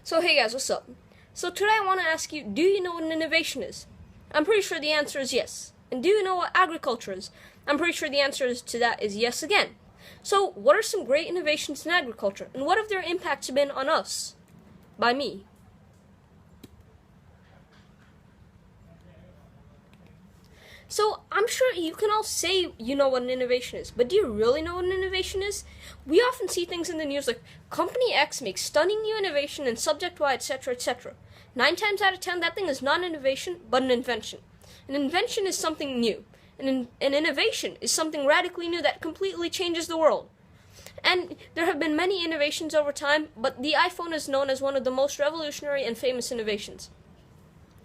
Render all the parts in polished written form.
So hey guys, what's up? So today I want to ask you, do you know what an innovation is? I'm pretty sure the answer is yes. And do you know what agriculture is? I'm pretty sure the answer to that is yes again. So what are some great innovations in agriculture? And what have their impacts been on us? By me. So I'm sure you can all say you know what an innovation is, but do you really know what an innovation is? We often see things in the news like Company X makes stunning new innovation in subject Y, etc., etc. 9 times out of 10, that thing is not an innovation, but an invention. An invention is something new. An innovation is something radically new that completely changes the world. And there have been many innovations over time, but the iPhone is known as one of the most revolutionary and famous innovations.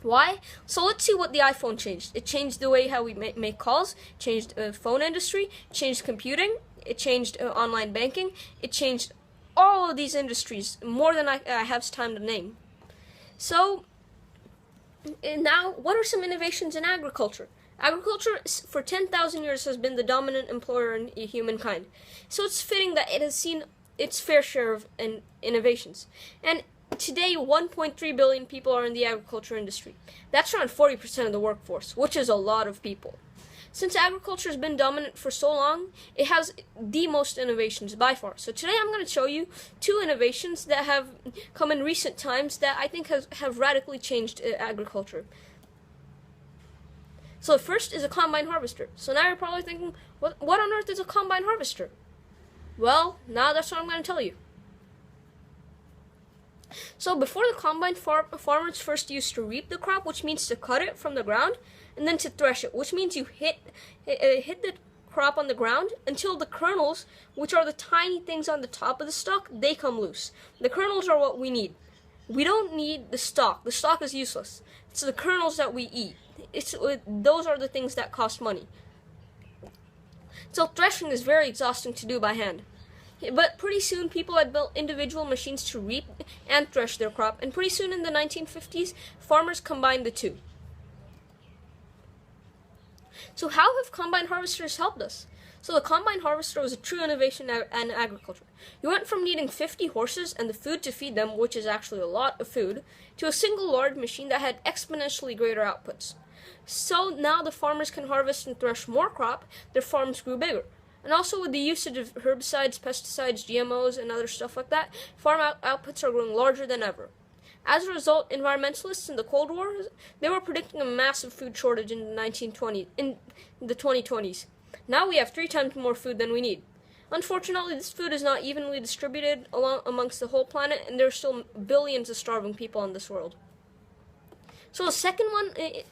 Why? So let's see what the iPhone changed. It changed the way how we make calls, changed the phone industry, changed computing, it changed online banking, it changed all of these industries, more than I have time to name. So, now, what are some innovations in agriculture? Agriculture, for 10,000 years, has been the dominant employer in humankind. So it's fitting that it has seen its fair share of innovations. And today, 1.3 billion people are in the agriculture industry. That's around 40% of the workforce, which is a lot of people. Since agriculture has been dominant for so long, it has the most innovations by far. So today I'm going to show you 2 innovations that have come in recent times that I think have radically changed agriculture. So the first is a combine harvester. So now you're probably thinking, what on earth is a combine harvester? Well, now that's what I'm going to tell you. So before the combine, farmers first used to reap the crop, which means to cut it from the ground, and then to thresh it, which means you hit the crop on the ground until the kernels, which are the tiny things on the top of the stalk, they come loose. The kernels are what we need. We don't need the stalk. The stalk is useless. It's the kernels that we eat. Those are the things that cost money. So threshing is very exhausting to do by hand. But pretty soon, people had built individual machines to reap and thresh their crop, and pretty soon in the 1950s, farmers combined the two. So how have combine harvesters helped us? So the combine harvester was a true innovation in agriculture. You went from needing 50 horses and the food to feed them, which is actually a lot of food, to a single large machine that had exponentially greater outputs. So now the farmers can harvest and thresh more crop, their farms grew bigger. And also with the usage of herbicides, pesticides, GMOs, and other stuff like that, farm outputs are growing larger than ever. As a result, environmentalists in the Cold War, they were predicting a massive food shortage in the 2020s. Now we have 3 times more food than we need. Unfortunately, this food is not evenly distributed amongst the whole planet, and there are still billions of starving people in this world. So the second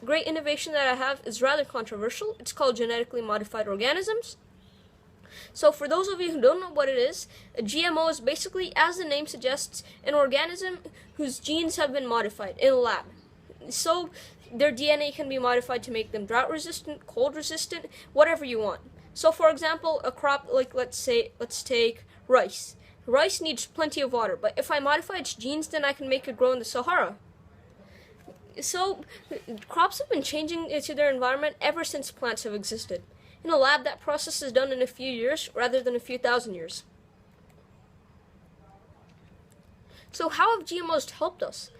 great innovation that I have is rather controversial. It's called genetically modified organisms. So for those of you who don't know what it is, a GMO is basically, as the name suggests, an organism whose genes have been modified in a lab. So their DNA can be modified to make them drought resistant, cold resistant, whatever you want. So for example, a crop like let's take rice. Rice needs plenty of water, but if I modify its genes, then I can make it grow in the Sahara. So crops have been changing to their environment ever since plants have existed. In a lab, that process is done in a few years rather than a few thousand years. So how have GMOs helped us?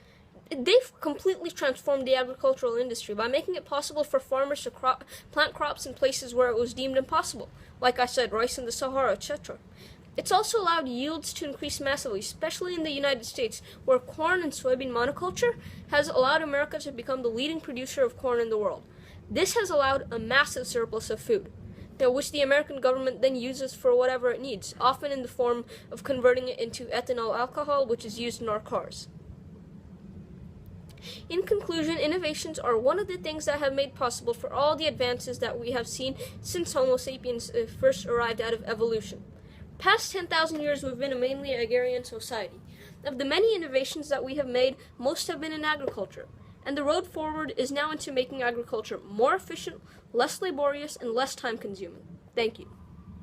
They've completely transformed the agricultural industry by making it possible for farmers to plant crops in places where it was deemed impossible. Like I said, rice in the Sahara, etc. It's also allowed yields to increase massively, especially in the United States, where corn and soybean monoculture has allowed America to become the leading producer of corn in the world. This has allowed a massive surplus of food, which the American government then uses for whatever it needs, often in the form of converting it into ethanol alcohol, which is used in our cars. In conclusion, innovations are one of the things that have made possible for all the advances that we have seen since Homo sapiens first arrived out of evolution. Past 10,000 years, we've been a mainly agrarian society. Of the many innovations that we have made, most have been in agriculture. And the road forward is now into making agriculture more efficient, less laborious, and less time-consuming. Thank you.